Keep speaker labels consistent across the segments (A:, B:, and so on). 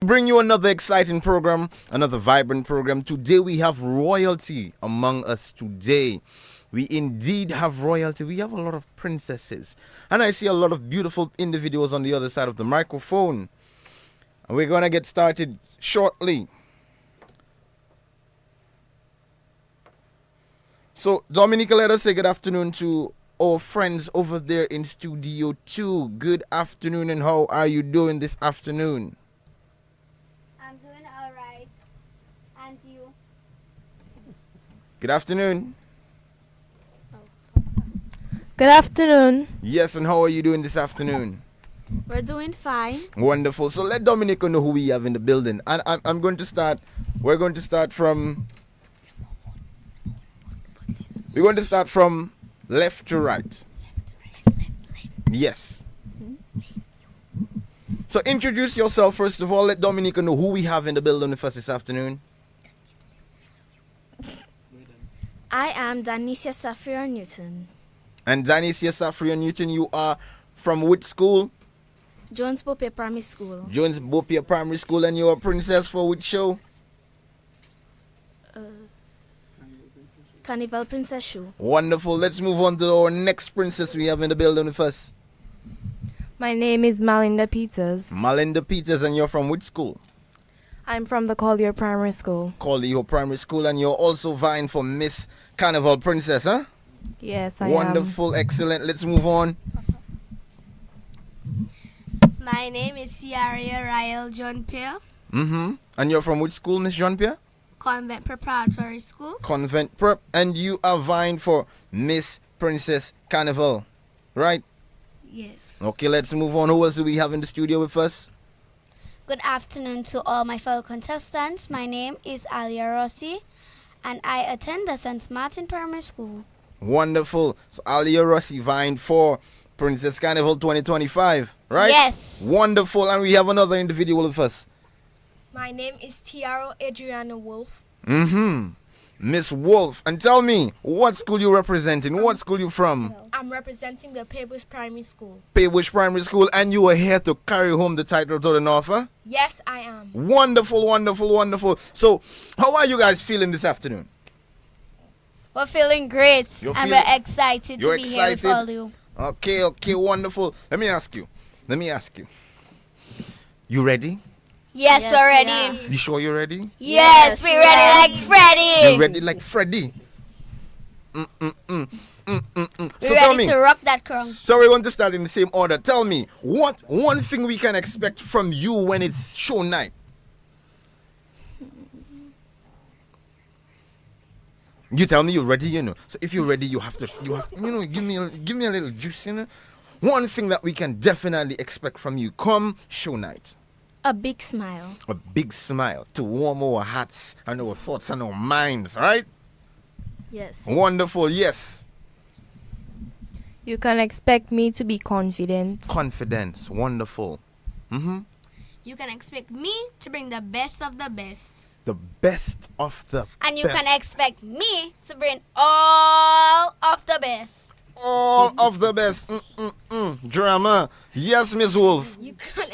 A: Bring you another exciting program, another vibrant program. Today we have royalty among us today. We indeed have royalty. We have a lot of princesses. And I see a lot of beautiful individuals on the other side of the microphone. And we're going to get started shortly. So, Dominica, let us say good afternoon to our friends over there in Studio 2. Good afternoon, and how are you doing this afternoon?
B: I'm doing all right. And you?
A: Good afternoon.
C: Good afternoon.
A: Yes, and how are you doing this afternoon?
C: We're doing fine.
A: Wonderful. So let Dominica know who we have in the building. And I'm going to start. We're going to start from left to right. Yes. So introduce yourself first of all. Let Dominica know who we have in the building with us this afternoon.
C: I am Danicia Safira Newton.
A: And Danicia Safria Newton, you are from which school?
C: Jones Bope Primary School.
A: Jones Bopia Primary School, and you're a princess for which show?
C: Carnival Princess Show.
A: Wonderful. Let's move on to our next princess we have in the building with us.
D: My name is Malinda Peters.
A: Malinda Peters, and you're from which school?
D: I'm from the Collier Primary School.
A: Collier Primary School, and you're also vying for Miss Carnival Princess, huh?
D: Yes, I
A: Wonderful, excellent. Let's move on.
B: My name is Ciaria Rael John Pierre,
A: And you're from which school, Miss Jean-Pierre?
B: Convent Preparatory School.
A: Convent Prep, and you are vying for Miss Princess Carnival, right?
B: Yes.
A: Okay, let's move on. Who else do we have in the studio with us?
B: Good afternoon to all my fellow contestants. My name is Alia Rossi, and I attend the St. Martin Primary School.
A: Wonderful. So Alia Rossi vying for Princess Carnival 2025, right?
B: Yes.
A: Wonderful. And we have another individual with us.
C: My name is Tiaro Adriana Wolf.
A: Miss Wolf. And tell me, what school you representing? What school you from?
C: I'm representing the Pebbles Primary School.
A: Paybush Primary School. And you are here to carry home the title to the North, huh?
C: Yes, I am.
A: Wonderful, wonderful, wonderful. So, how are you guys feeling this afternoon?
B: We're feeling great,
A: You're
B: and
A: feeling-
B: we're excited
A: You're
B: to be here with
A: excited?
B: all you.
A: Okay, wonderful. Let me ask you. You ready?
B: Yes,
C: Yes,
B: we're
C: we
B: ready.
A: You sure you're ready?
B: Yes, we're ready like Freddy.
A: You ready like Freddy? So
B: We're
A: tell
B: ready
A: me.
B: to rock that crown.
A: So we're going to start in the same order. Tell me, what one thing we can expect from you when it's show night? You tell me you're ready, So if you're ready, you have to, give me a little juice, One thing that we can definitely expect from you come show night.
C: A big smile.
A: A big smile to warm our hearts and our thoughts and our minds, right?
C: Yes.
A: Wonderful, yes.
D: You can expect me to be confident.
A: Confidence, wonderful.
B: You can expect me to bring the best of the best.
A: The best of the
B: And you
A: best.
B: can expect me to bring all of the best.
A: All of the best. Drama. Yes, Miss Wolf.
C: You can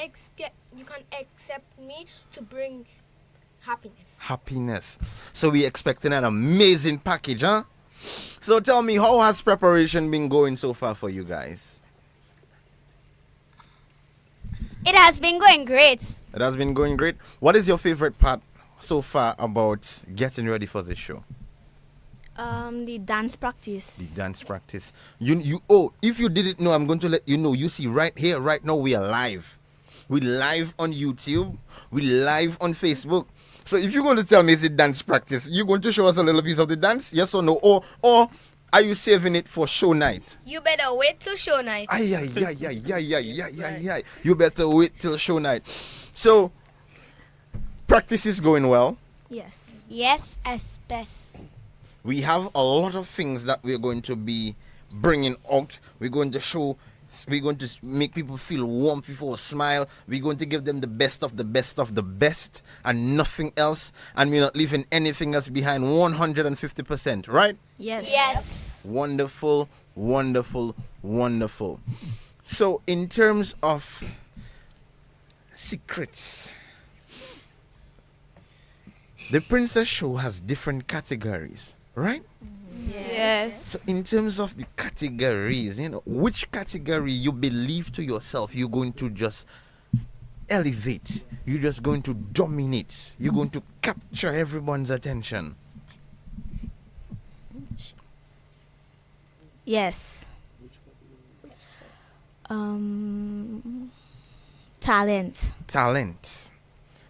C: accept me to bring happiness.
A: Happiness. So we expecting an amazing package, huh? So tell me, how has preparation been going so far for you guys?
B: It has been going great.
A: It has been going great. What is your favorite part so far about getting ready for this show?
C: The dance practice.
A: The dance practice. If you didn't know, I'm going to let you know. You see, right here, right now, we are live. We live on YouTube. We live on Facebook. So if you're going to tell me it's a dance practice, you're going to show us a little piece of the dance? Yes or no? Or are you saving it for show night?
B: You better wait till show night.
A: Ay. You better wait till show night. So, practice is going well.
C: Yes.
B: Yes, as best.
A: We have a lot of things that we're going to be bringing out. We're going to make people feel warmth before a smile. We're going to give them the best of the best of the best and nothing else. And we're not leaving anything else behind 150%, right?
C: Yes.
B: Yes.
A: Wonderful, wonderful, wonderful. So in terms of secrets, The Princess Show has different categories, right?
D: Yes.
A: So in terms of the categories, which category you believe to yourself you're going to just elevate, you're just going to dominate, you're going to capture everyone's attention?
E: Yes. Talent.
A: Talent.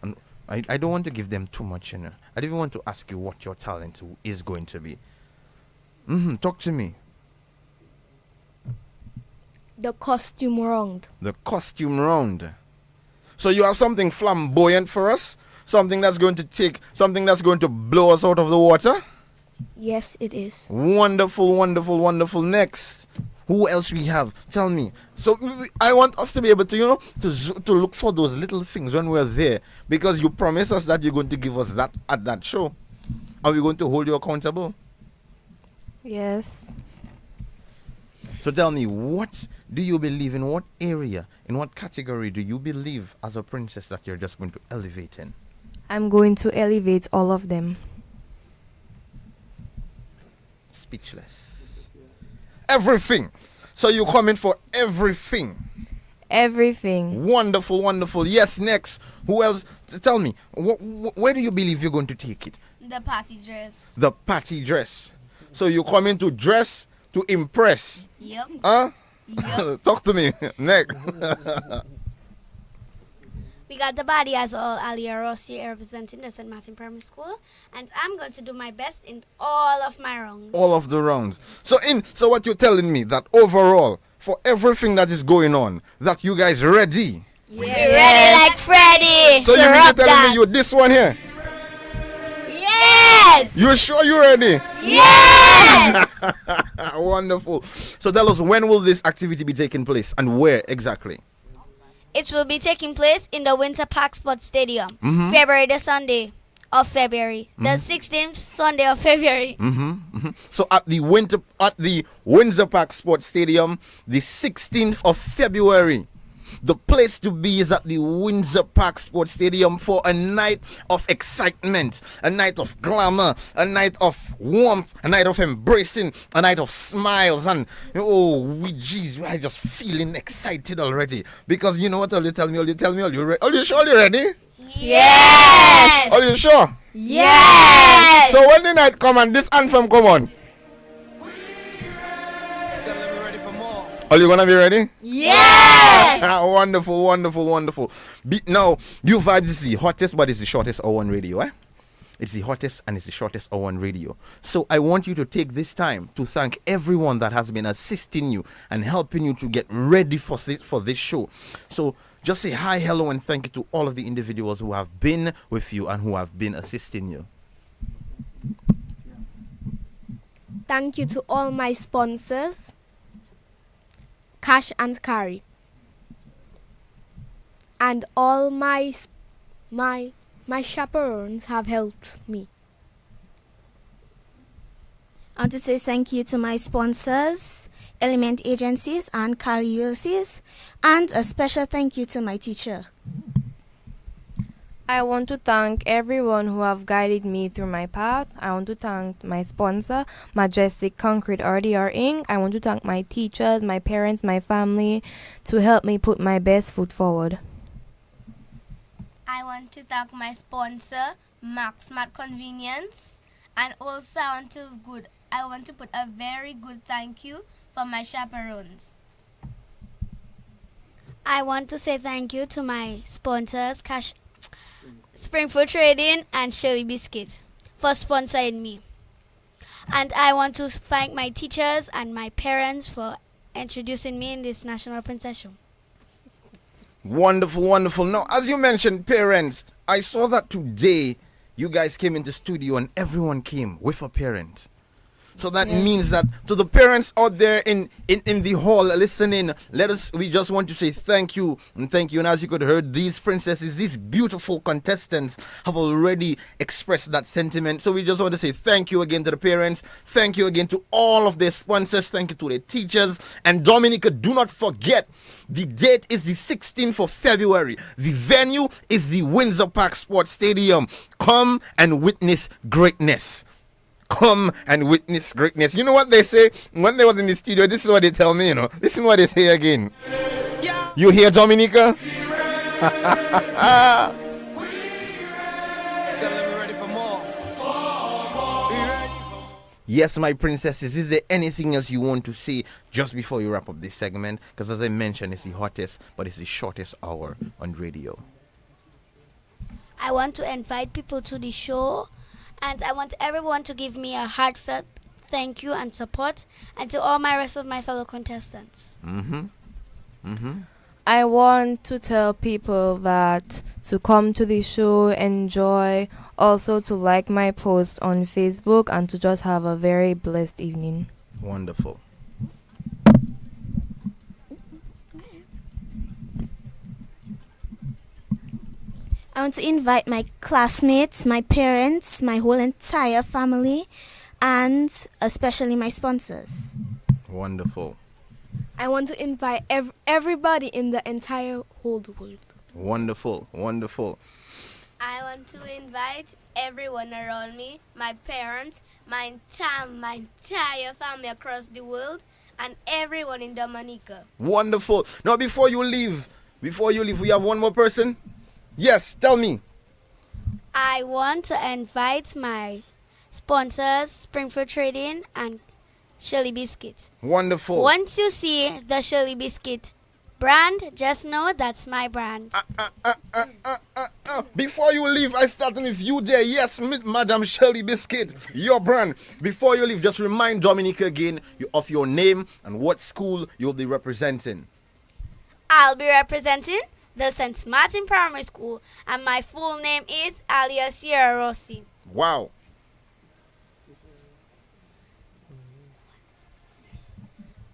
A: And I don't want to give them too much, I don't even want to ask you what your talent is going to be. Talk to me.
C: The costume round.
A: The costume round. So you have something flamboyant for us? Something that's going to blow us out of the water?
C: Yes, it is.
A: Wonderful, wonderful, wonderful. Next, who else we have? Tell me. So I want us to be able to, to look for those little things when we're there, because you promised us that you're going to give us that at that show. Are we going to hold you accountable?
D: Yes.
A: So tell me, what do you believe in? What area, in what category do you believe as a princess that you're just going to elevate in?
D: I'm going to elevate all of them.
A: Speechless. Everything. So you come in for everything.
D: Everything.
A: Wonderful, wonderful. Yes, next. Who else? Tell me, where do you believe you're going to take it?
B: The party dress.
A: The party dress. So you come in to dress to impress.
B: Yep.
A: Huh?
B: Yep.
A: Talk to me. Next.
B: We got the body as well, Alia Rossi representing the St. Martin Primary School, and I'm going to do my best in all of my rounds.
A: All of the rounds. So what you're telling me, that overall, for everything that is going on, that you guys ready?
B: We're ready like Freddy.
A: So you mean you're telling me you this one here?
B: Yes.
A: You sure you ready?
B: Yes.
A: Wonderful. So tell us, when will this activity be taking place and where exactly?
B: It will be taking place in the Winter Park Sports Stadium, February the Sunday of February, the 16th Sunday of February.
A: So at the Windsor Park Sports Stadium, the 16th of February. The place to be is at the Windsor Park Sports Stadium for a night of excitement, a night of glamour, a night of warmth, a night of embracing, a night of smiles. And we're just feeling excited already. Because you know what? All you tell me, are you sure you're ready?
B: Yes.
A: Are you sure?
B: Yes.
A: So when the night come and this anthem come on, are you gonna be ready?
B: Yes.
A: Wonderful, wonderful, wonderful. Now, you vibes is the hottest, but it's the shortest hour on radio, eh? It's the hottest and it's the shortest hour on radio. So I want you to take this time to thank everyone that has been assisting you and helping you to get ready for this show. So just say hi, hello, and thank you to all of the individuals who have been with you and who have been assisting you.
C: Thank you to all my sponsors, Cash and Carry, and all my chaperones have helped me.
E: I want to say thank you to my sponsors, Element Agencies and Carnival, and a special thank you to my teacher.
D: I want to thank everyone who have guided me through my path. I want to thank my sponsor, Majestic Concrete RDR Inc. I want to thank my teachers, my parents, my family to help me put my best foot forward.
B: I want to thank my sponsor, Maxmat Convenience, and also I want to put a very good thank you for my chaperones. I want to say thank you to my sponsors, Springfield Trading and Shirley Biscuit, for sponsoring me. And I want to thank my teachers and my parents for introducing me in this National Princess Show.
A: Wonderful, wonderful. Now, as you mentioned, parents, I saw that today you guys came into studio and everyone came with a parent. So that means that to the parents out there in the hall listening, we just want to say thank you and thank you. And as you could heard, these princesses, these beautiful contestants have already expressed that sentiment. So we just want to say thank you again to the parents. Thank you again to all of their sponsors. Thank you to their teachers. And Dominica, do not forget, the date is the 16th of February. The venue is the Windsor Park Sports Stadium. Come and witness greatness. Come and witness greatness. You know what they say when they was in the studio? This is what they tell me, Listen what they say again. You hear, Dominica? Yes, my princesses, is there anything else you want to say just before you wrap up this segment? Because as I mentioned, it's the hottest, but it's the shortest hour on radio.
B: I want to invite people to the show, and I want everyone to give me a heartfelt thank you and support, and to all my rest of my fellow contestants.
D: I want to tell people that to come to the show, enjoy, also to like my post on Facebook, and to just have a very blessed evening.
A: Wonderful.
E: I want to invite my classmates, my parents, my whole entire family, and especially my sponsors.
A: Wonderful.
C: I want to invite everybody in the entire whole world.
A: Wonderful. Wonderful.
B: I want to invite everyone around me, my parents, my entire family across the world, and everyone in Dominica.
A: Wonderful. Now, before you leave, we have one more person. Yes, tell me.
B: I want to invite my sponsors, Springfield Trading and Shirley Biscuit.
A: Wonderful.
B: Once you see the Shirley Biscuit brand, just know that's my brand.
A: Before you leave, I start with you there. Yes, Madam Shirley Biscuit, your brand. Before you leave, just remind Dominica again of your name and what school you'll be representing.
B: I'll be representing the St. Martin Primary School, and my full name is Alia Sierra Rossi.
A: Wow.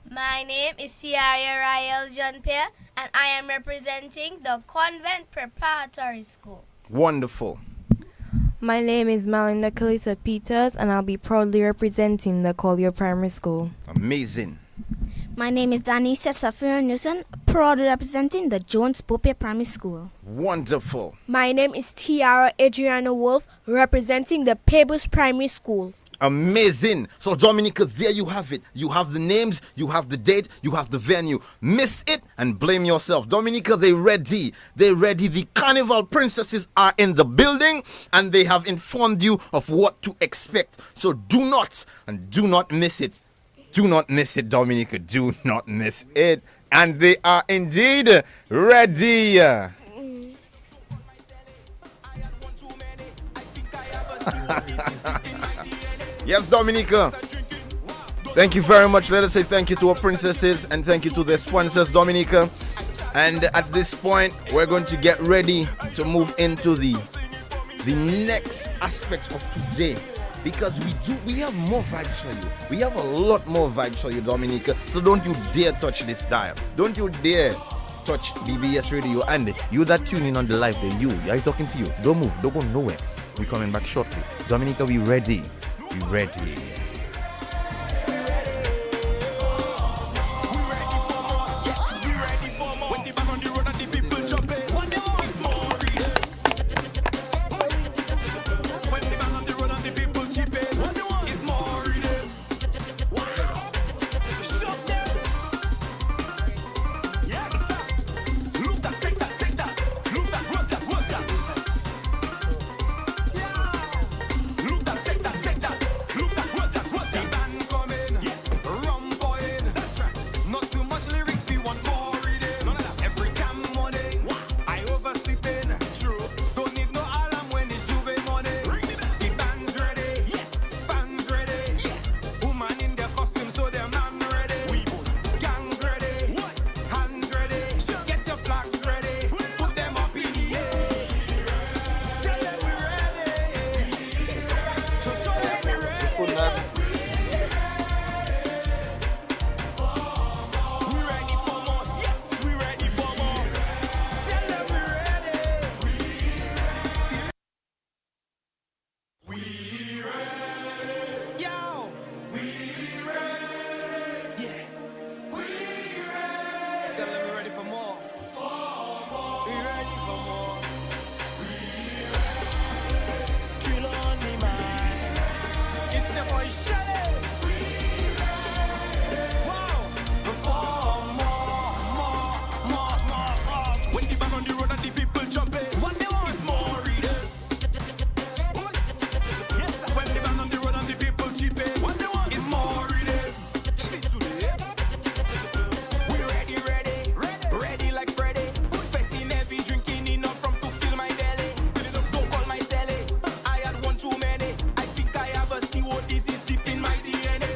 B: My name is Ciara Rael John Pierre, and I am representing the Convent Preparatory School.
A: Wonderful.
D: My name is Malinda Kalisa Peters, and I'll be proudly representing the Collier Primary School.
A: Amazing.
E: My name is Danica Safira Newson, proudly representing the Jones Pope Primary School.
A: Wonderful.
C: My name is Tiara Adriana Wolf, representing the Pebbles Primary School.
A: Amazing. So, Dominica, there you have it. You have the names, you have the date, you have the venue. Miss it and blame yourself. Dominica, they ready. They ready. The Carnival princesses are in the building, and they have informed you of what to expect. So do not miss it. Do not miss it, Dominica. Do not miss it. And they are indeed ready. Yes, Dominica. Thank you very much. Let us say thank you to our princesses and thank you to their sponsors, Dominica. And at this point, we're going to get ready to move into the next aspect of today, because we have more vibes for you. We have a lot more vibes for you, Dominica. So don't you dare touch this dial. Don't you dare touch BBS Radio. And you that tune in on the live there, I talking to you. Don't move. Don't go nowhere. We're coming back shortly. Dominica, we ready. We ready.
F: When the band on the road and the people jumping, what they want is more reading. Yes, when the band on the road and the people cheaping, what they want is more reading. We ready like Freddy. Fetting heavy, drinking enough from to fill my belly. Don't call my celly. I had one too many. I think I have a CO disease deep in my DNA.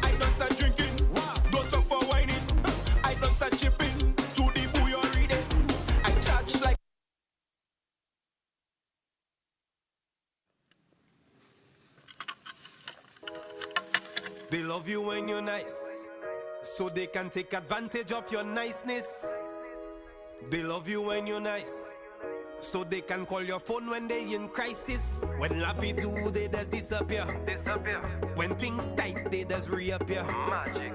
F: I don't start drinking, don't talk for whining. I don't start chipping to the boo you're reading. I charge like. They love you when you're nice, so they can take advantage of your niceness. They love you when you're nice, so they can call your phone when they in crisis. When laffy do, they just disappear. When things tight, they just reappear. Magic.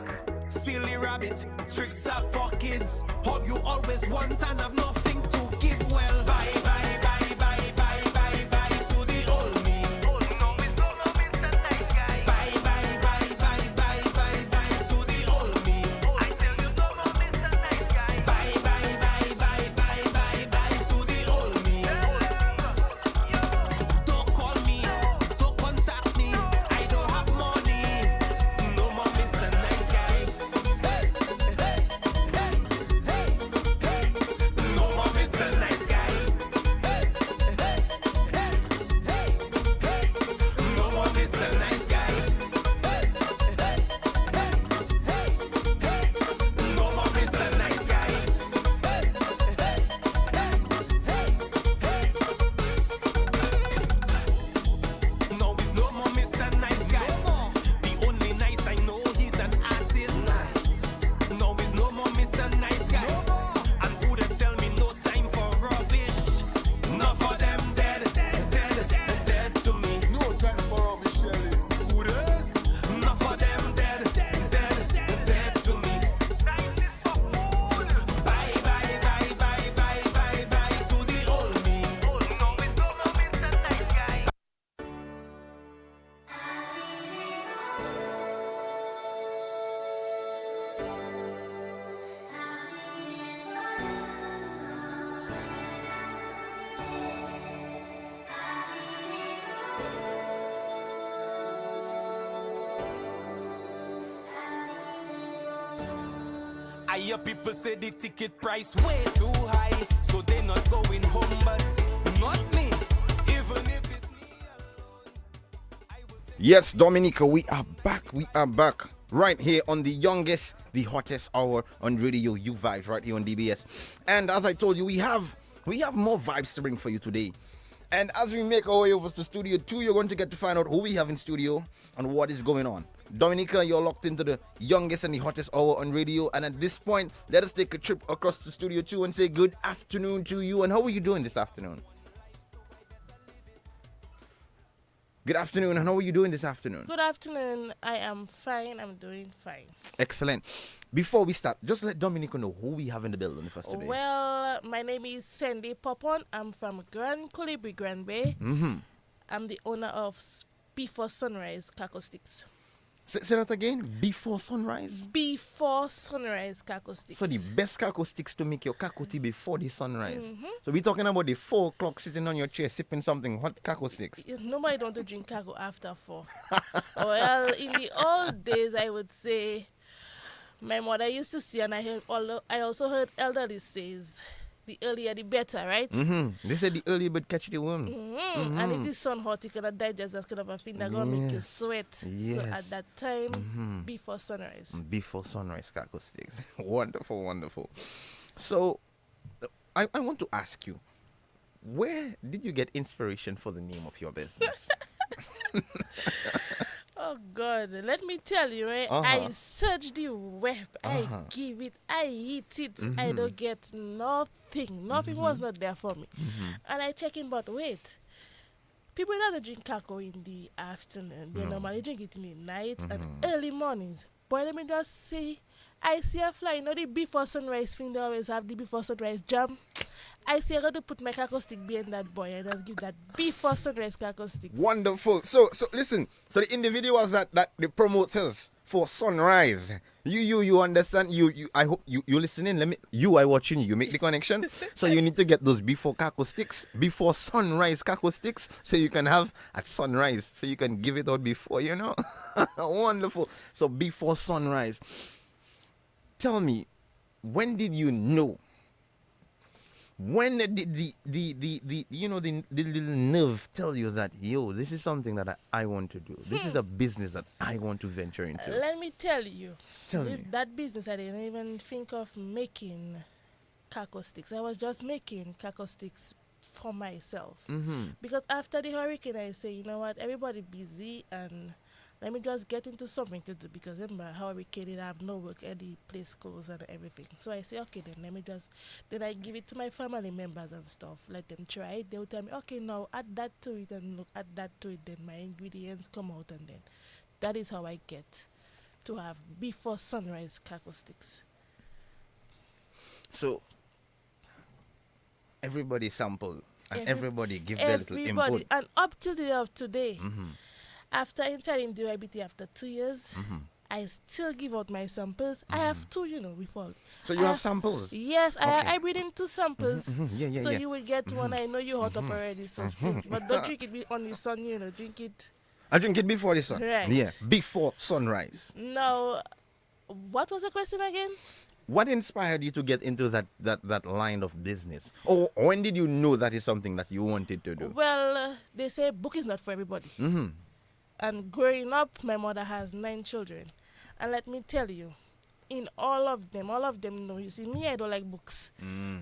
F: Silly rabbit, tricks are for kids. All you always want and have nothing to give. Well, bye, bye, bye, bye, bye, bye, bye to the old me. Bye, bye, bye, bye, bye, bye, bye to the old me. Bye, bye, bye, bye, bye, bye, bye to the old me. Don't call me, don't contact me. I don't have money. No more Mr. Nice Guy. No more Mr. Nice Guy. No more Mr. Nice Guy. No more Mr. Nice Guy. No, he's no more Mr. Nice Guy. The only nice I know, he's an artist. No, he's no more Mr. Nice Guy. And who just tell me no time for rubbish? Not for them dead, dead to me.
G: No time for rubbish, Shelly.
F: Who does? Not for them dead to me. Bye, bye, bye, bye, bye, bye, bye to the old me. I hear people say the ticket price way too high, so they not going home, but not me. Even if it's me alone, I will take.
A: Yes, Dominica, we are back. We are back right here on the youngest, the hottest hour on radio. You vibes right here on DBS. And as I told you, we have more vibes to bring for you today. And as we make our way over to Studio 2, you're going to get to find out who we have in studio and what is going on. Dominica, you're locked into the youngest and the hottest hour on radio. And at this point, let us take a trip across to Studio 2 and say good afternoon to you. And how are you doing this afternoon? Good afternoon, and how are you doing this afternoon?
H: Good afternoon. I am fine. I'm doing fine.
A: Excellent. Before we start, just let Dominica know who we have in the building for us today.
H: Well, my name is Sandy Popon. I'm from Grand Colibri, Grand Bay. I'm the owner of Before Sunrise Caco Sticks.
A: Say that again. Before sunrise.
H: Before Sunrise Caco Sticks.
A: So the best caco sticks to make your caco tea before the sunrise. So we're talking about the 4 o'clock sitting on your chair sipping something hot caco sticks.
H: Nobody don't to drink caco after 4. Well, in the old days, I would say my mother used to say, and I also heard elderly says, the earlier the better, right?
A: They said the earlier bird catch the worm.
H: And if the sun hot, you cannot digest that kind of a thing that gonna make you sweat.
A: Yes.
H: So at that time, before sunrise.
A: Before sunrise caco sticks. Wonderful, wonderful. So I want to ask you, where did you get inspiration for the name of your business?
H: Oh God, let me tell you, I search the web, I give it, I eat it, I don't get nothing. Nothing was not there for me. And I check in, but wait, people that drink cocoa in the afternoon, they normally drink it in the night and early mornings. But let me just say, I see a fly, you know the before sunrise thing, they always have the before sunrise jam. I say I got to put my caco stick behind that boy and just give that before sunrise caco sticks.
A: Wonderful. So listen. So the individuals that the promoters for Sunrise. You understand? I hope you listening. I watching you. You make the connection. So you need to get those before caco sticks, before sunrise caco sticks, so you can have at sunrise, so you can give it out before. Wonderful. So before sunrise. Tell me, when did you know? When did the little nerve tell you that, this is something that I want to do. This is a business that I want to venture into.
H: Let me tell you.
A: Tell me.
H: That business, I didn't even think of making caco sticks. I was just making caco sticks for myself.
A: Mm-hmm.
H: Because after the hurricane, I say, you know what, everybody busy and let me just get into something to do, because remember how we didn't have no work, any place closed and everything. So I say, okay, then I give it to my family members and stuff. Let them try it. They'll tell me, okay, now add that to it and look, add that to it. Then my ingredients come out, and then that is how I get to have before sunrise caco sticks.
A: So everybody sample and everybody give their little input.
H: And up till the day of today,
A: Mm-hmm.
H: after entering DYBT after 2 years,
A: Mm-hmm.
H: I still give out my samples. I have two, before.
A: So you have samples?
H: Yes,
A: Okay.
H: I bring in two samples.
A: Mm-hmm. Yeah,
H: So
A: yeah.
H: you will get one. I know you hot up already, so stick. But don't drink it on the sun, drink it.
A: I drink it before the sun.
H: Right.
A: Yeah, before sunrise.
H: Now, what was the question again?
A: What inspired you to get into that line of business? Or when did you know that is something that you wanted to do?
H: Well, they say book is not for everybody.
A: Mm-hmm.
H: And growing up, my mother has 9 children. And let me tell you, in all of them know, you see, me, I don't like books.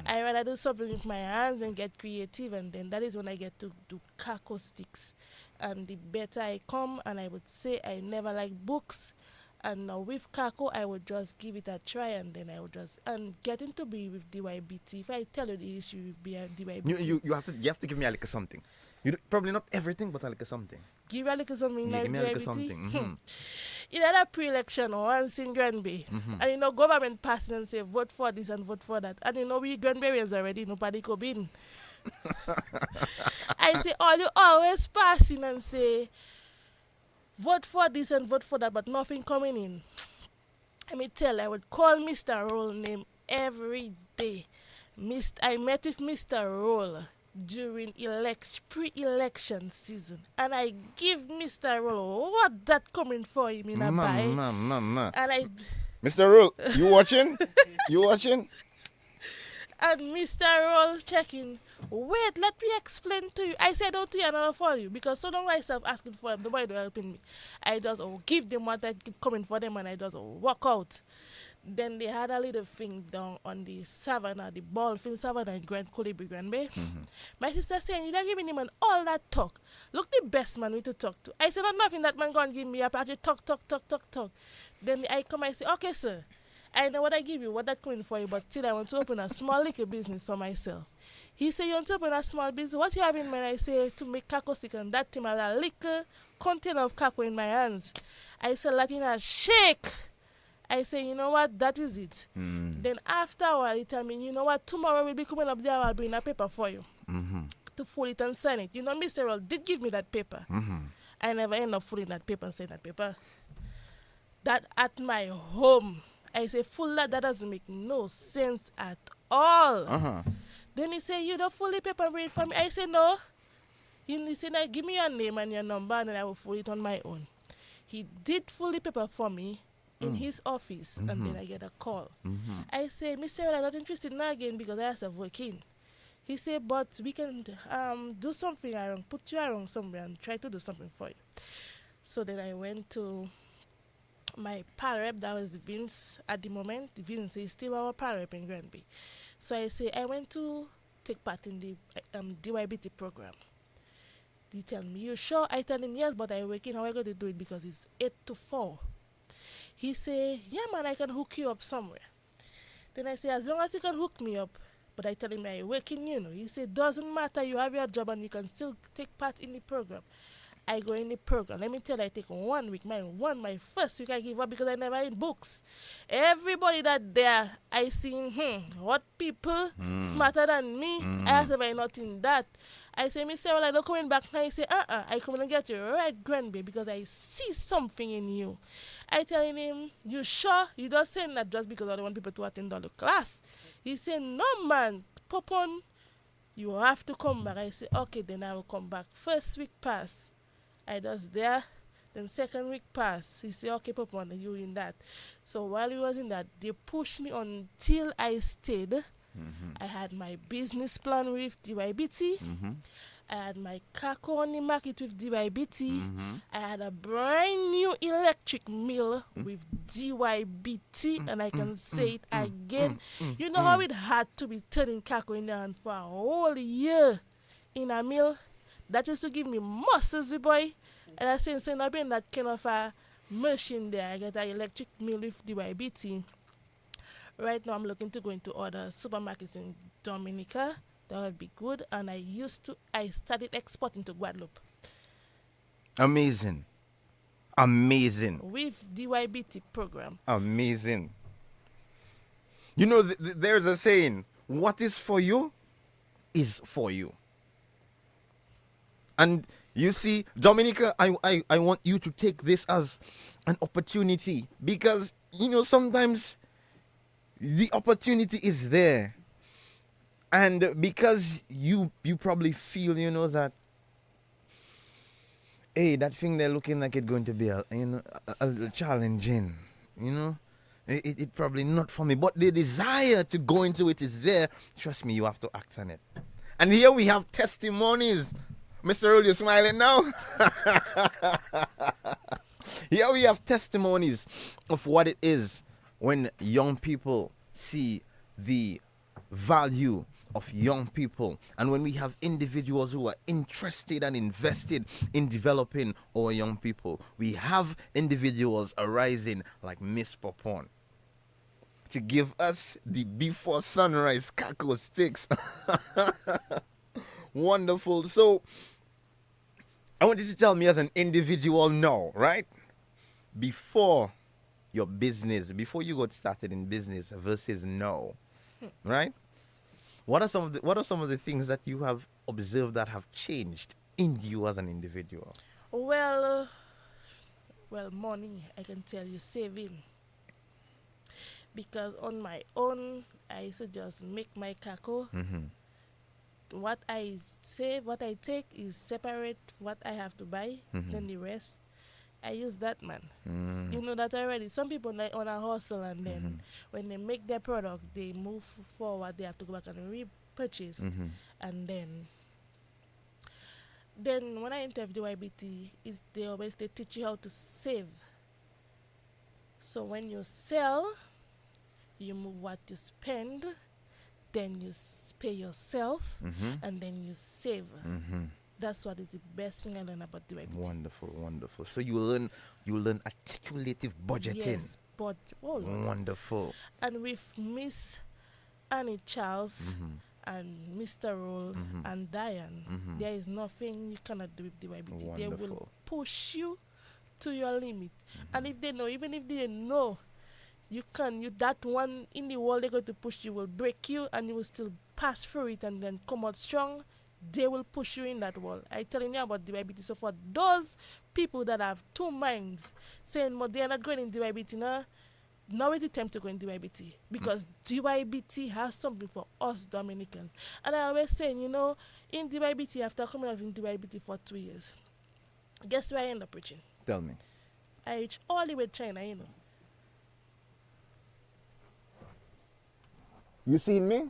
H: I rather do something with my hands and get creative, and then that is when I get to do caco sticks. And the better I come, and I would say I never like books. And now with caco, I would just give it a try, and then I would just, and getting to be with DYBT. If I tell you the history with DYBT.
A: You have to give me a little something. Probably not everything, but a little something.
H: Give you a little something.
A: Yeah, give me a little
H: DYBT.
A: something. Mm-hmm.
H: In a pre-election once in Granby, and government passing and say vote for this and vote for that, and we Granbarians already nobody could be in. I say you always passing and say vote for this and vote for that, but nothing coming in. Let me tell you, I would call Mr. Roll name every day. I met with Mr. Roll during pre-election season, and I give Mr. Roll what that coming for him in a buy. And
A: Mr. Roll, you watching? You watching?
H: And Mr. Roll checking. Wait, let me explain to you. I said, to you another for you, because so long myself asking for them, nobody helping me. I just give them what I keep coming for them, and I just walk out. Then they had a little thing down on the savannah, the ball field savannah in Grand Colibri, Granby. My sister saying, you're not giving him all that talk. Look, the best man we to talk to. I said, not nothing that man gonna give me up. I just talk. Then I come, I say, okay, sir. I know what I give you, what that coming for you, but still I want to open a small liquor business for myself. He said, you want to open a small business? What you have in mind? I say, to make caco stick, and that time I had a liquor container of caco in my hands. I said, Latina, shake. I say, you know what, that is it. Then after a while, he tell me, you know what, tomorrow we'll be coming up there, I'll bring a paper for you to fold it and sign it. Mr. Roll did give me that paper. I never end up folding that paper and signing that paper. That at my home, I say, full that doesn't make no sense at all. Then he say, you don't fold the paper and bring it for me. I say, no. He said, now give me your name and your number, and then I will fold it on my own. He did fold the paper for me in his office, and then I get a call. I say, Mr. Well, I'm not interested now again because I have to work in. He said, but we can do something around, put you around somewhere and try to do something for you. So then I went to my pal rep, that was Vince at the moment. Vince is still our pal rep in Granby. So I say, I went to take part in the DYBT program. He tell me, you sure? I tell him, yes, but I'm working. How am I going to do it? Because it's 8 to 4. He say, yeah, man, I can hook you up somewhere. Then I say, as long as you can hook me up. But I tell him, I'm working, He say, doesn't matter, you have your job and you can still take part in the program. I go in the program. Let me tell you, I take 1 week. My first week I give up because I never in books. Everybody that there, I seen, what people smarter than me. I asked if I not in that. I say, Mr. Well, I don't coming back now. He say, I come and get you right, grandbaby, because I see something in you. I telling him, you sure? You don't saying that just because I don't want people to attend all the class. He said, no, man, Popon, you have to come back. I say, okay, then I will come back. First week pass. I was there. Then second week pass. He said, okay, Popon, you in that. So while he was in that, they pushed me until I stayed. I had my business plan with DYBT. I had my Kako on the market with DYBT. I had a brand new electric mill with DYBT, and I can say it again. You know how it had to be turning Kako in there for a whole year in a mill? That used to give me muscles, boy. And I say, I've been that kind of a machine there. I got an electric mill with DYBT. Right now, I'm looking to go into other supermarkets in Dominica. That would be good. And I started exporting to Guadeloupe.
A: Amazing.
H: With DYBT program.
A: Amazing. You know, there's a saying, what is for you is for you. And you see, Dominica, I want you to take this as an opportunity because, you know, sometimes the opportunity is there. And because you probably feel, you know, that, hey, that thing they're looking like it's going to be a challenging, you know. It probably not for me. But the desire to go into it is there. Trust me, you have to act on it. And here we have testimonies. Mr. Earl, you're smiling now? Here we have testimonies of what it is when young people see the value of young people, and when we have individuals who are interested and invested in developing our young people. We have individuals arising like Miss Popon to give us the before sunrise Kako sticks. Wonderful. So I want you to tell me as an individual now, right? Before your business, before you got started in business versus now, right? What are some of the things that you have observed that have changed in you as an individual?
H: Well, money, I can tell you, saving. Because on my own, I used to just make my Kako. What I save, what I take is separate what I have to buy, then the rest, I use that, man. You know that already. Some people like on a hustle, and then when they make their product, they move forward. They have to go back and repurchase, and then when I interview DYBT, they teach you how to save. So when you sell, you move what you spend, then you pay yourself, and then you save. That's what is the best thing I learned about DYBT.
A: Wonderful. So you learn articulative budgeting.
H: Yes,
A: wonderful.
H: And with Miss Annie Charles and Mr. Roll and Diane, there is nothing you cannot do with DYBT.
A: Wonderful.
H: They will push you to your limit. And if they know, even if they know, that one in the wall they're going to push you will break you, and you will still pass through it and then come out strong. They will push you in that wall. I'm telling you about DYBT. So for those people that have two minds saying, but they are not going in DYBT now is the time to go in DYBT, because DYBT has something for us Dominicans. And I always say, you know, in DYBT, after coming out in DYBT for 2 years, guess where I end up preaching?
A: Tell me.
H: I reach all the way to China, you know.
A: You seen me?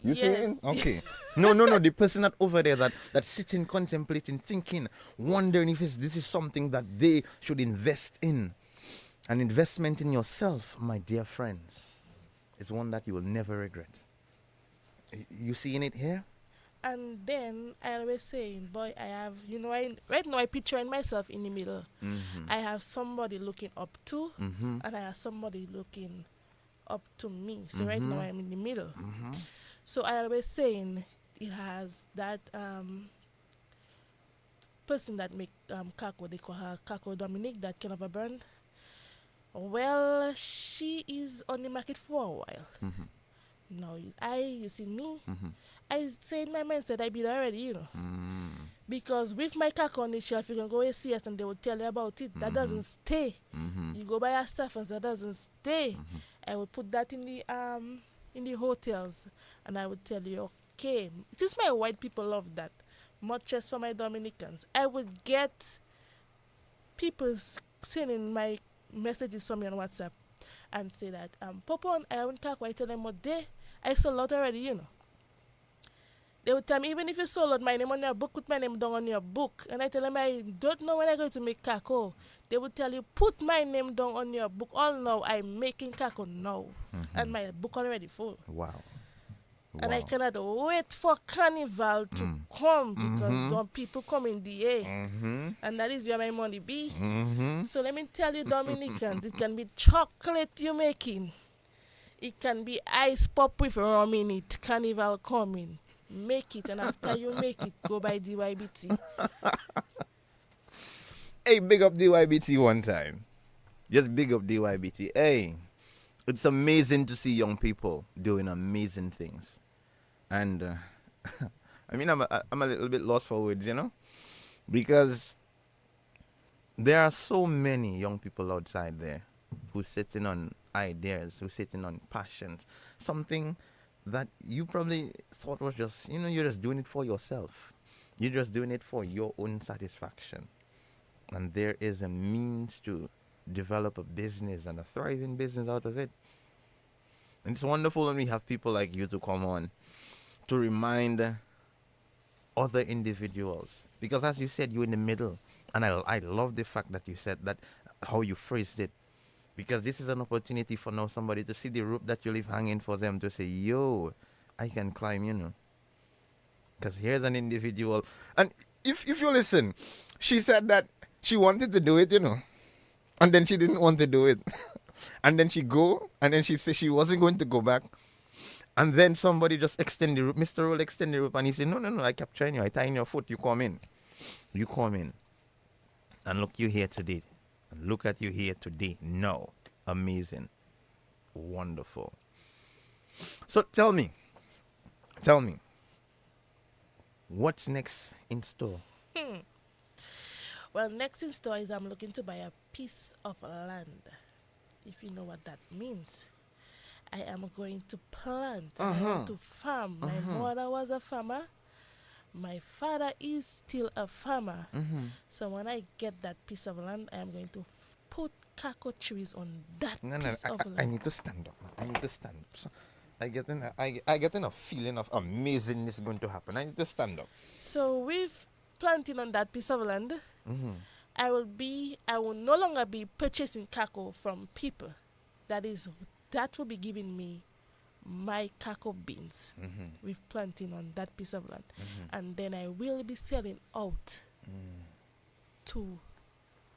A: You
H: Yes.
A: seen? Okay. No. The person that over there that's sitting, contemplating, thinking, wondering if this is something that they should invest in. An investment in yourself, my dear friends, is one that you will never regret. You seeing it here?
H: And then I always say, boy, I have, you know, right now I picturing myself in the middle. I have somebody looking up to, and I have somebody looking up to me. So right now I'm in the middle. So I always saying it has that person that make Kako. They call her Kako Dominique, that kind of a brand. Well, she is on the market for a while. Now, you see me, I say in my mindset, I be there already, you know. Because with my Kako on the shelf, you can go and see it and they will tell you about it. That doesn't stay. You go buy your stuff and that doesn't stay. I will put that in the hotels and I would tell you, okay, it is my white people love that. Much as for my Dominicans. I would get people sending my messages from me on WhatsApp and say that, Popon, I haven't Kako. I tell them what day. I sold out already, you know. They would tell me, even if you sold out my name on your book, put my name down on your book. And I tell them, I don't know when I'm going to make Kako. They would tell you, put my name down on your book. All now, I'm making Kako now. And my book already full.
A: Wow.
H: And I cannot wait for Carnival to come because don't people come in the air. And that is where my money be. So let me tell you, Dominicans, it can be chocolate you're making. It can be ice pop with rum in it. Carnival coming. Make it, and after you make it, go by DYBT.
A: Hey, big up DYBT one time. Just big up DYBT. Hey, it's amazing to see young people doing amazing things. And I mean, I'm a little bit lost for words, you know, because there are so many young people outside there who's sitting on ideas, who's sitting on passions, something that you probably thought was just, you know, you're just doing it for yourself. You're just doing it for your own satisfaction. And there is a means to develop a business and a thriving business out of it. And it's wonderful when we have people like you to come on to remind other individuals. Because as you said, you're in the middle. And I love the fact that you said that, how you phrased it. Because this is an opportunity for now somebody to see the rope that you leave hanging for them to say, yo, I can climb, you know. Because here's an individual. And if you listen, she said that she wanted to do it, you know. And then she didn't want to do it. And then she go, and then she said she wasn't going to go back. And then somebody just extend the rope. Mr. Roll extend the rope. And he said, no, I kept trying you. I tie in your foot. You come in. You come in. And look, you here today. And look at you here today. No. Amazing. Wonderful. So tell me. What's next in store?
H: Well, next in store is I'm looking to buy a piece of land. If you know what that means. I am going to plant. I want to farm. My mother was a farmer. My father is still a farmer. So when I get that piece of land, I am going to put Kako trees on that piece of land.
A: I need to stand up. I need to stand up. So I get a feeling of amazingness going to happen. I need to stand up.
H: So with planting on that piece of land, I will no longer be purchasing Kako from people. That will be giving me my Kako beans with planting on that piece of land. And then I will be selling out to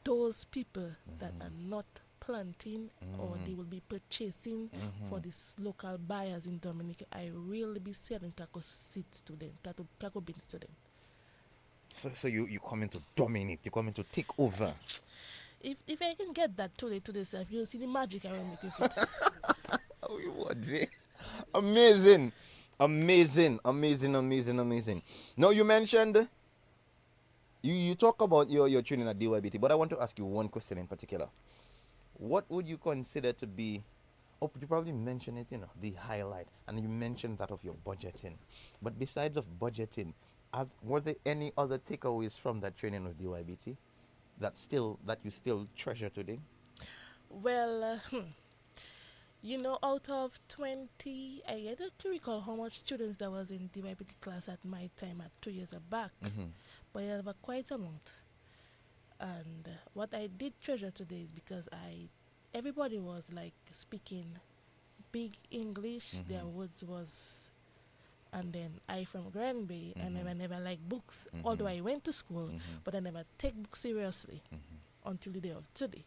H: those people that are not planting or they will be purchasing for these local buyers in Dominica. I will be selling Kako seeds to them, Kako beans to them.
A: So you coming to dominate, you're coming to take over.
H: If I can get that today to yourself, you'll see the magic I will make with it. Amazing.
A: Now you mentioned you talk about your training at DYBT, but I want to ask you one question in particular. What would you consider to be, you probably mentioned it, you know, the highlight, and you mentioned that of your budgeting. But besides of budgeting, were there any other takeaways from that training of DYBT that you still treasure today?
H: Well, you know, out of 20, I don't recall how much students there was in DYBT class at my time at 2 years back, but I have quite a amount. And what I did treasure today is because everybody was like speaking big English, their words was, and then I from Grand Bay, and I never liked books, although I went to school, but I never take books seriously until the day of today.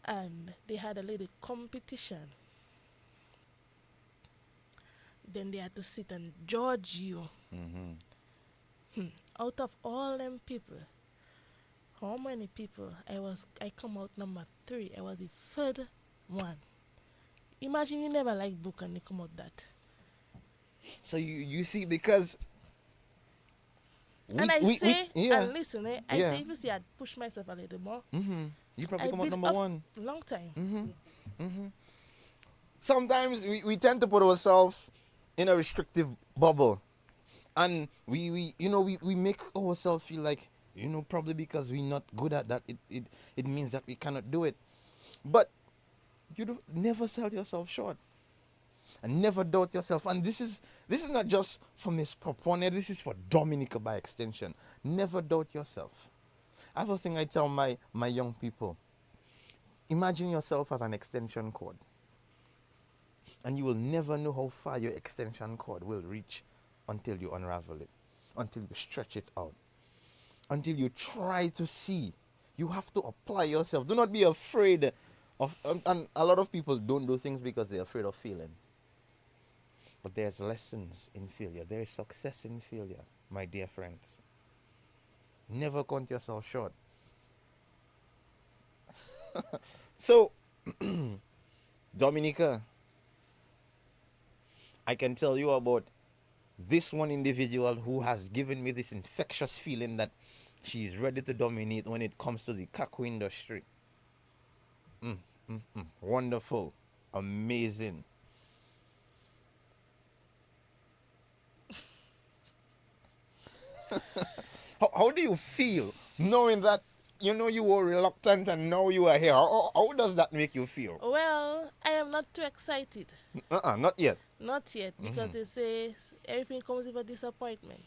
H: And they had a little competition. Then they had to sit and judge you. Out of all them people, how many people I come out number 3. I was the third one. Imagine you never like book and you come out that.
A: So you see, because
H: And I say,
A: yeah.
H: and listen, I
A: Yeah.
H: say if you see I'd push myself a little more,
A: You probably
H: I
A: come out
H: build
A: number
H: up
A: 1.
H: long time.
A: Sometimes we tend to put ourselves in a restrictive bubble, and we make ourselves feel like, probably because we're not good at that, it means that we cannot do it. But you don't never sell yourself short, and never doubt yourself. And this is not just for Miss Proponia, this is for Dominica by extension. Never doubt yourself. I have a thing I tell my young people. Imagine yourself as an extension cord, and you will never know how far your extension cord will reach until you unravel it, until you stretch it out, until you try to see. You have to apply yourself. Do not be afraid of, and a lot of people don't do things because they're afraid of failing. But there's lessons in failure. There is success in failure, my dear friends. Never count yourself short. So, Dominica, I can tell you about this one individual who has given me this infectious feeling that she is ready to dominate when it comes to the kaku industry. Wonderful. Amazing. How do you feel knowing that you were reluctant and now you are here? How does that make you feel?
H: Well, I am not too excited.
A: Not yet.
H: Not yet, because they say everything comes with a disappointment.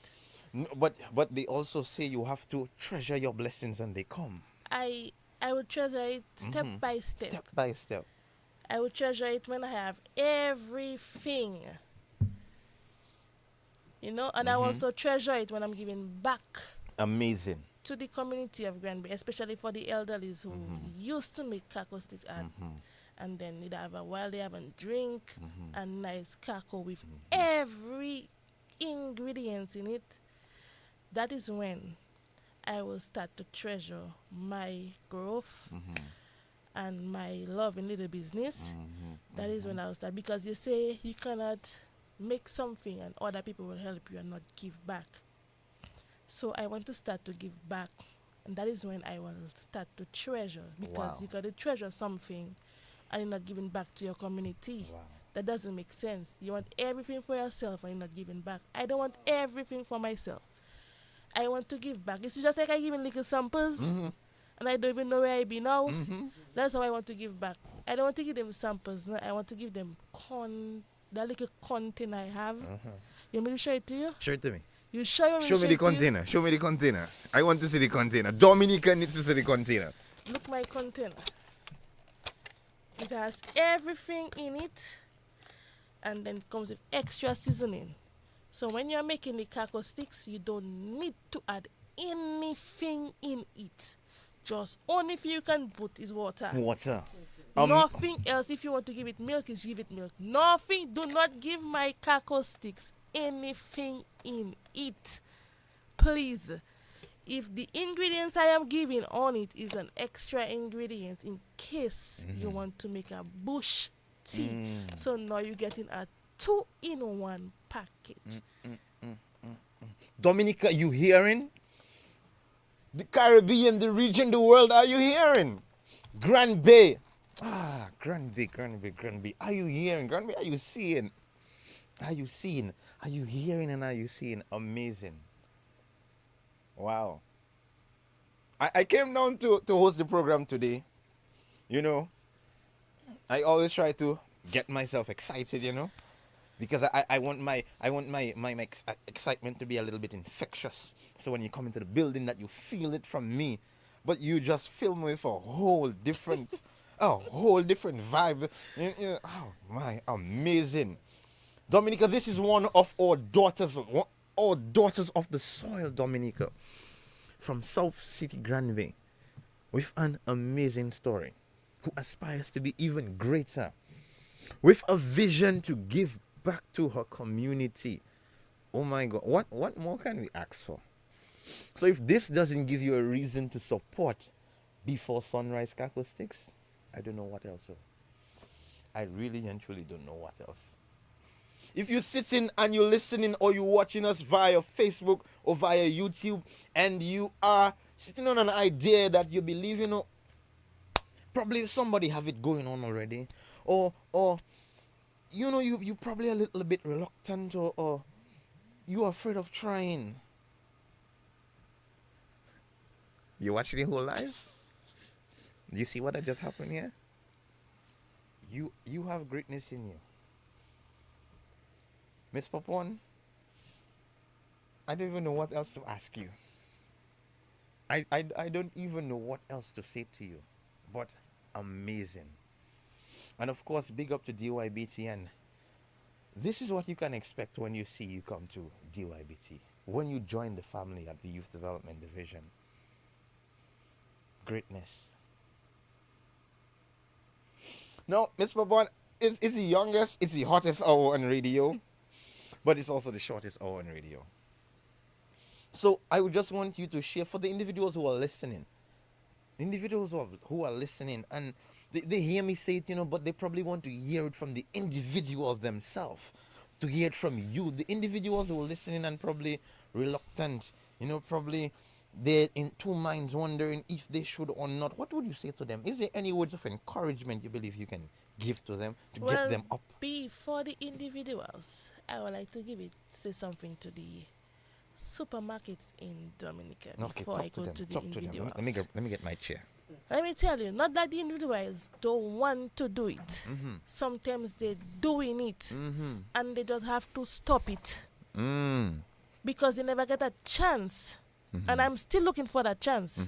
A: No, but they also say you have to treasure your blessings when they come.
H: I will treasure it step by step.
A: Step by step.
H: I will treasure it when I have everything. And I also treasure it when I'm giving back
A: Amazing.
H: to the community of Granby, especially for the elderly who used to make kako sticks and then they have a while they have a drink and nice kako with every ingredient in it. That is when I will start to treasure my growth and my love in little business. That is when I will start, because you say you cannot make something and other people will help you and not give back. So I want to start to give back, and that is when I will start to treasure, because you got to treasure something and you're not giving back to your community. That doesn't make sense. You want everything for yourself and you're not giving back. I don't want everything for myself. I want to give back. It's just like I give in little samples and I don't even know where I be now. That's how I want to give back. I don't want to give them samples. No, I want to give them that little container I have. You want me to show it to you?
A: Show it to me.
H: You sure you
A: Show me the container. Show me the container. I want to see the container. Dominica needs to see the container.
H: Look my container. It has everything in it, and then it comes with extra seasoning. So when you're making the kako sticks, you don't need to add anything in it. Just only thing you can put is water.
A: Water.
H: Nothing else. If you want to give it milk, is give it milk. Nothing. Do not give my kako sticks anything in it, please. If the ingredients I am giving on it is an extra ingredient in case you want to make a bush tea, so now you're getting a 2-in-1 package.
A: Dominica, you hearing? The Caribbean, the region, the world, are you hearing? Grand Bay. Granby. Are you hearing? Granby, are you seeing? Are you seeing? Are you hearing and are you seeing? Amazing. Wow. I came down to host the program today. I always try to get myself excited, because I want my excitement to be a little bit infectious. So when you come into the building that you feel it from me. But you just fill me with a whole different vibe. Oh my, amazing. Dominica, this is one of our daughters of the soil, Dominica, from South City, Granby, with an amazing story, who aspires to be even greater, with a vision to give back to her community. Oh my God, what more can we ask for? So if this doesn't give you a reason to support Before Sunrise Cackle Sticks, I don't know what else will. I really and truly don't know what else. If you're sitting and you're listening or you're watching us via Facebook or via YouTube and you are sitting on an idea that you believe, probably somebody have it going on already, or you probably a little bit reluctant, or you're afraid of trying. You watching the whole live? You see what just happened here? You have greatness in you. Miss Popon, I don't even know what else to ask you. I don't even know what else to say to you. But amazing. And of course, big up to DYBT. And this is what you can expect when you come to DYBT. When you join the family at the Youth Development Division. Greatness. Now, Miss Popon, it's the youngest, it's the hottest hour on radio. But it's also the shortest hour on radio. So I would just want you to share for the individuals who are listening. Individuals who are listening and they hear me say it, but they probably want to hear it from the individuals themselves. To hear it from you. The individuals who are listening and probably reluctant, probably they're in two minds wondering if they should or not. What would you say to them? Is there any words of encouragement you believe you can give to them to get them up?
H: For the individuals, I would like to say something to the supermarkets in Dominica before I go to the individuals.
A: Let me get my chair.
H: Let me tell you, not that the individuals don't want to do it.
A: Mm-hmm.
H: Sometimes they're doing it, and they just have to stop it because they never get a chance. Mm-hmm. And I'm still looking for that chance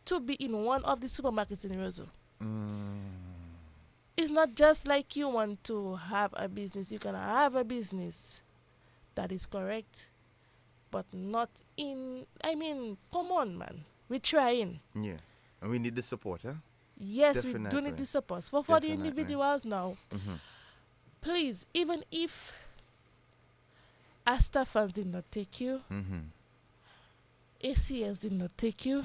H: to be in one of the supermarkets in Roseau. It's not just like you want to have a business. You can have a business that is correct, but not in... come on, man. We're trying.
A: Yeah. And we need the support, huh?
H: Yes, we do need the support. For the individuals now, please, even if Asta funds did not take you, ACS did not take you,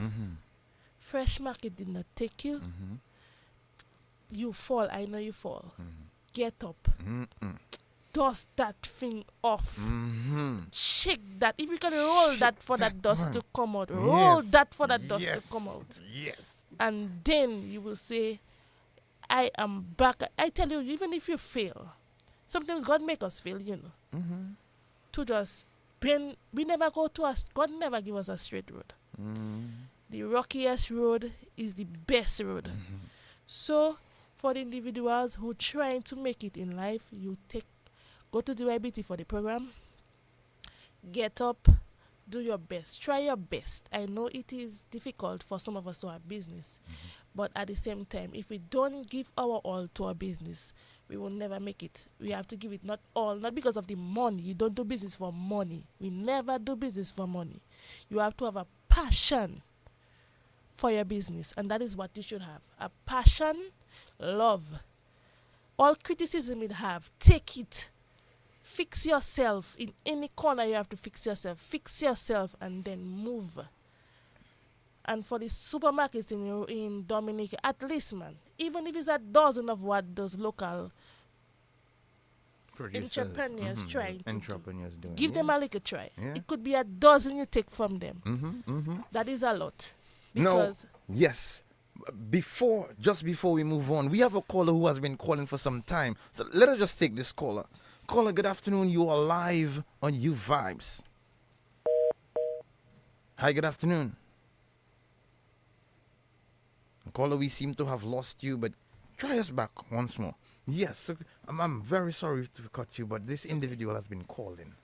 H: Fresh Market did not take you, you fall. I know you fall. Get up. Dust that thing off. Shake that. If you can roll that for that dust to come out. Roll that for that dust to come out.
A: Yes.
H: And then you will say, I am back. I tell you, even if you fail, sometimes God make us fail, To just we never go to us. God never give us a straight road. The rockiest road is the best road. So for the individuals who trying to make it in life, go to DYBT for the program. Get up, do your best, try your best. I know it is difficult for some of us to have business, but at the same time, if we don't give our all to our business, we will never make it. We have to give it not all, not because of the money. You don't do business for money. We never do business for money. You have to have a passion for your business, and that is what you should have. A passion, love. All criticism you have, take it. Fix yourself. In any corner you have to fix yourself. Fix yourself and then move. And for the supermarkets in Dominica, at least, man, even if it's a dozen of what those local entrepreneurs trying to do. Give them a little try. Yeah. It could be a dozen you take from them. That is a lot. Because
A: yes. Just before we move on, we have a caller who has been calling for some time. So let us just take this caller. Caller, good afternoon. You are live on You Vibes. Hi, good afternoon. Caller, we seem to have lost you, but try us back once more. Yes, so I'm very sorry to cut you, but this individual has been calling.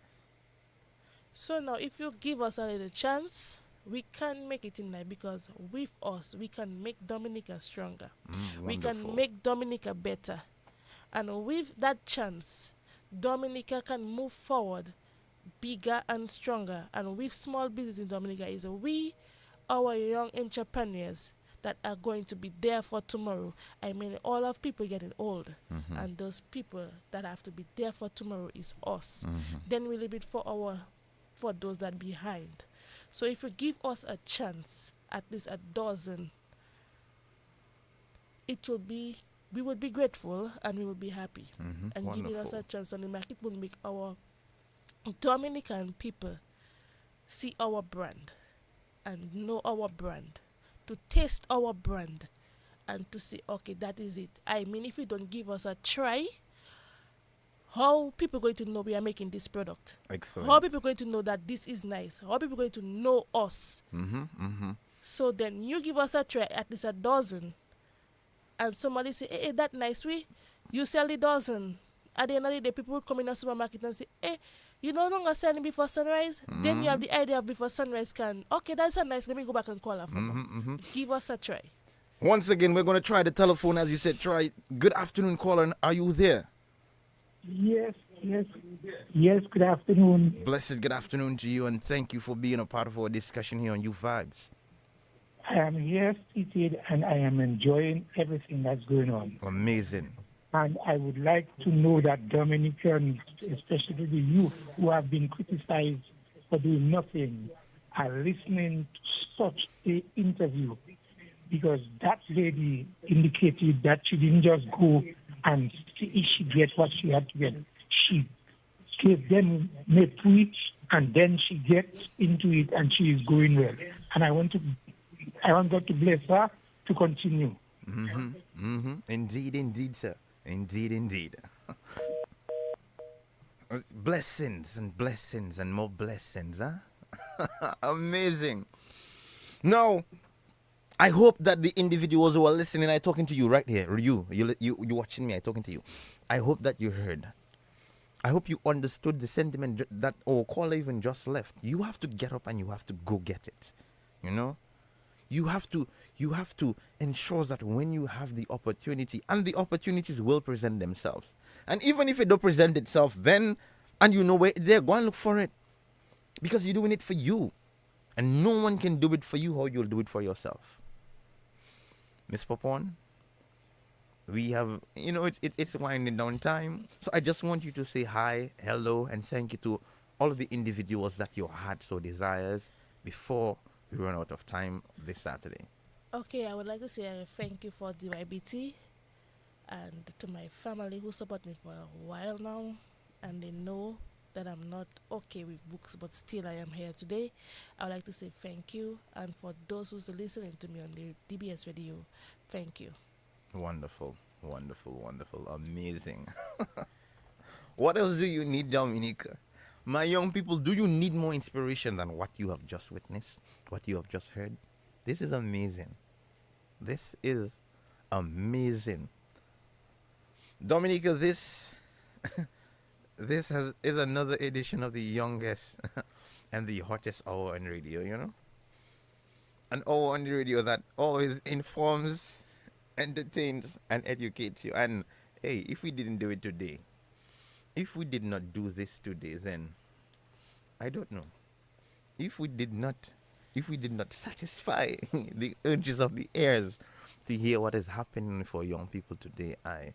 H: So now, if you give us a little chance, we can make it in life, because with us, we can make Dominica stronger. We can make Dominica better. And with that chance, Dominica can move forward bigger and stronger. And with small business in Dominica is our young entrepreneurs that are going to be there for tomorrow. All of people getting old, and those people that have to be there for tomorrow is us. Then we leave it for those that behind. So if you give us a chance, at least a dozen, we would be grateful and we would be happy. And giving us a chance, and the market will make our Dominican people see our brand and know our brand, to taste our brand, and to say, okay, that is it. I mean, if you don't give us a try, how people going to know we are making this product?
A: Excellent.
H: How people going to know that this is nice? How people going to know us? So then you give us a try, at least a dozen, and somebody say, hey, that nice way, you sell the dozen. At the end of the day, people will come in the supermarket and say, hey, you no longer selling before sunrise? Then you have the idea of before sunrise can, okay, that's a nice, let me go back and call her. Give us a try.
A: Once again, we're going to try the telephone, as you said, try. Good afternoon, caller. Are you there?
I: Yes, good afternoon.
A: Blessed good afternoon to you, and thank you for being a part of our discussion here on You Vibes.
I: I am here seated and I am enjoying everything that's going on.
A: Amazing.
I: And I would like to know that Dominicans, especially the youth who have been criticized for doing nothing, are listening to such an interview, because that lady indicated that she didn't just go and see if she gets what she had to get. She gave them mepui, and then she gets into it and she is going well. And I want God to bless her to continue.
A: Indeed, sir. Indeed. Blessings and more blessings, huh? Amazing. Now, I hope that the individuals who are listening, I'm talking to you right here. You watching me, I'm talking to you. I hope that you heard. I hope you understood the sentiment that our caller even just left. You have to get up and you have to go get it. You know? You have to ensure that when you have the opportunity, and the opportunities will present themselves. And even if it don't present itself then, and you know where they're going to look for it. Because you're doing it for you. And no one can do it for you how you'll do it for yourself. Miss Popon, we have, it's winding down time. So I just want you to say hi, hello, and thank you to all of the individuals that your heart so desires before we run out of time this Saturday.
H: Okay, I would like to say thank you for DYBT and to my family who support me for a while now, and they know that I'm not okay with books, but still I am here today. I would like to say thank you, and for those who's listening to me on the DBS radio, thank you.
A: Wonderful, amazing. What else do you need, Dominica? My young people, do you need more inspiration than what you have just witnessed, what you have just heard? This is amazing. Dominica, this is another edition of the youngest and the hottest hour on radio, An hour on the radio that always informs, entertains, and educates you. And hey, if we didn't do it today, if we did not do this today, then I don't know. If we did not satisfy the urges of the ears to hear what is happening for young people today, I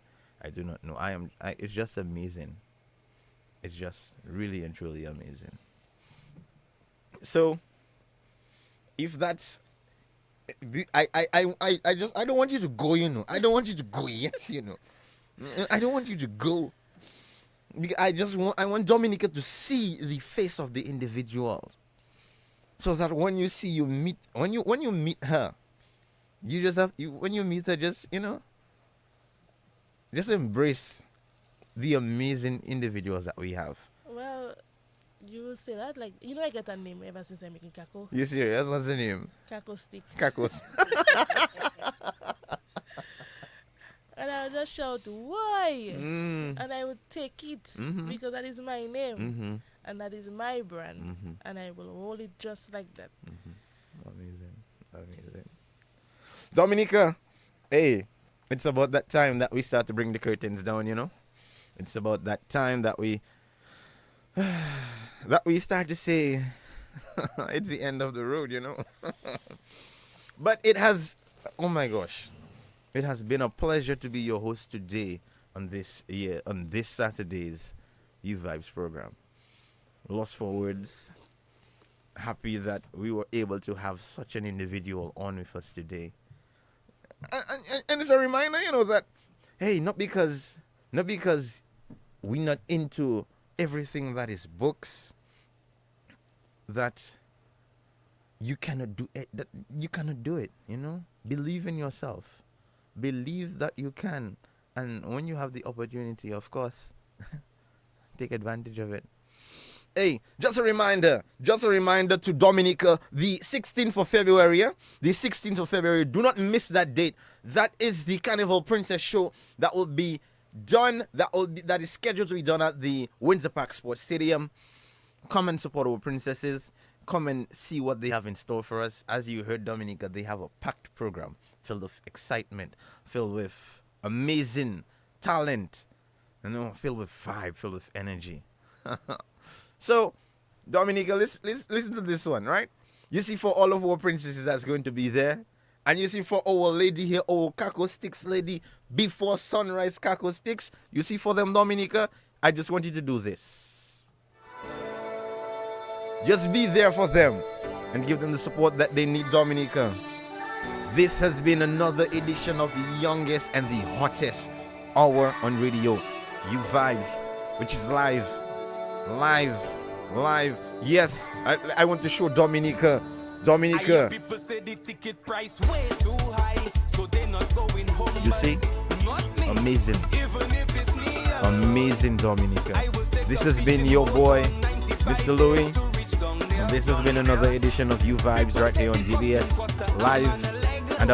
A: do not know. It's just amazing. It's just really and truly amazing. So, if that's, I don't want you to go. I don't want you to go yet. I don't want you to go. I want Dominica to see the face of the individual, so that when you meet her, you just when you meet her, just embrace the amazing individuals that we have.
H: Well, you will say that, I get a name ever since I'm making Kako.
A: You serious? What's the name?
H: Kako Stick.
A: Kako.
H: And I would just shout, why? And I would take it because that is my name and that is my brand. And I will hold it just like that.
A: Amazing. Dominica, hey, it's about that time that we start to bring the curtains down, It's about that time that we start to say it's the end of the road, But it has, oh my gosh, it has been a pleasure to be your host today on this Saturday's You Vibes program. Lost for words. happy that we were able to have such an individual on with us today. And it's a reminder, that, hey, not because we're not into everything that is books, that you cannot do it. That you cannot do it. Believe in yourself. Believe that you can, and when you have the opportunity, of course, take advantage of it. Hey, just a reminder to Dominica, the 16th of February. The 16th of February. Do not miss that date. That is the Carnival Princess show that will be done. That is scheduled to be done at the Windsor Park Sports Stadium. Come and support our princesses. Come and see what they have in store for us. As you heard, Dominica, they have a packed program filled with excitement, filled with amazing talent, filled with vibe, filled with energy. So, Dominica, listen to this one, right? You see, for all of our princesses that's going to be there, and you see for our lady here, our Kako Sticks lady, before sunrise Kako Sticks, you see for them, Dominica, I just want you to do this. Just be there for them and give them the support that they need, Dominica. This has been another edition of the youngest and the hottest hour on radio, You Vibes, which is live. Yes, I want to show Dominica.
F: People say the ticket price way too high, so they're not going home.
A: You see? Amazing. Amazing, Dominica. This has been your boy, Mr. Louis. And this has been another edition of You Vibes right here on DBS. Live and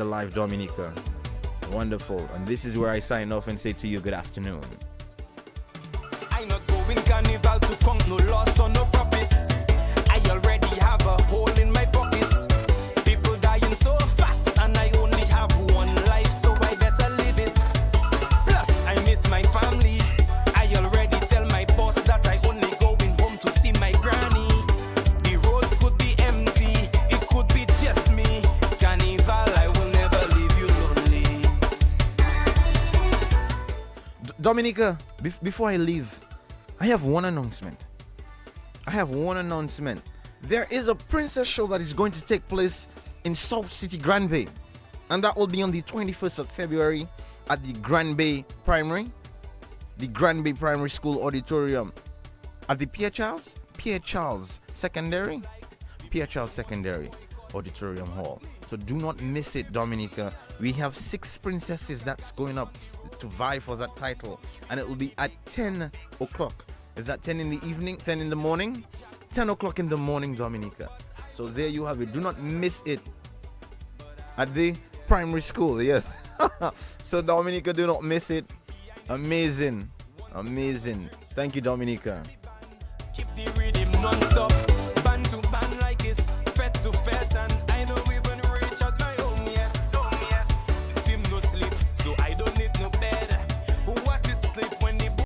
A: alive, Dominica. Wonderful. And this is where I sign off and say to you, good afternoon.
F: I'm not going carnival to count no loss or no profits. I already have a hole in my pockets. People dying so fast, and I only have one life, so I better live it. Plus, I miss my family. I already tell my boss that I only going home to see my granny. The road could be empty, it could be just me. Carnival, I will never leave you lonely.
A: Dominica, before I leave, I have one announcement. There is a princess show that is going to take place in South City, Grand Bay. And that will be on the 21st of February at the Grand Bay Primary School Auditorium at the Pierre Charles Secondary Auditorium Hall. So do not miss it, Dominica. We have 6 princesses that's going up to vie for that title, and it will be at 10 o'clock. Is that 10 in the evening, 10 in the morning? 10 o'clock in the morning, Dominica. So there you have it. Do not miss it at the primary school, yes. So Dominica, do not miss it. Amazing. Thank you, Dominica.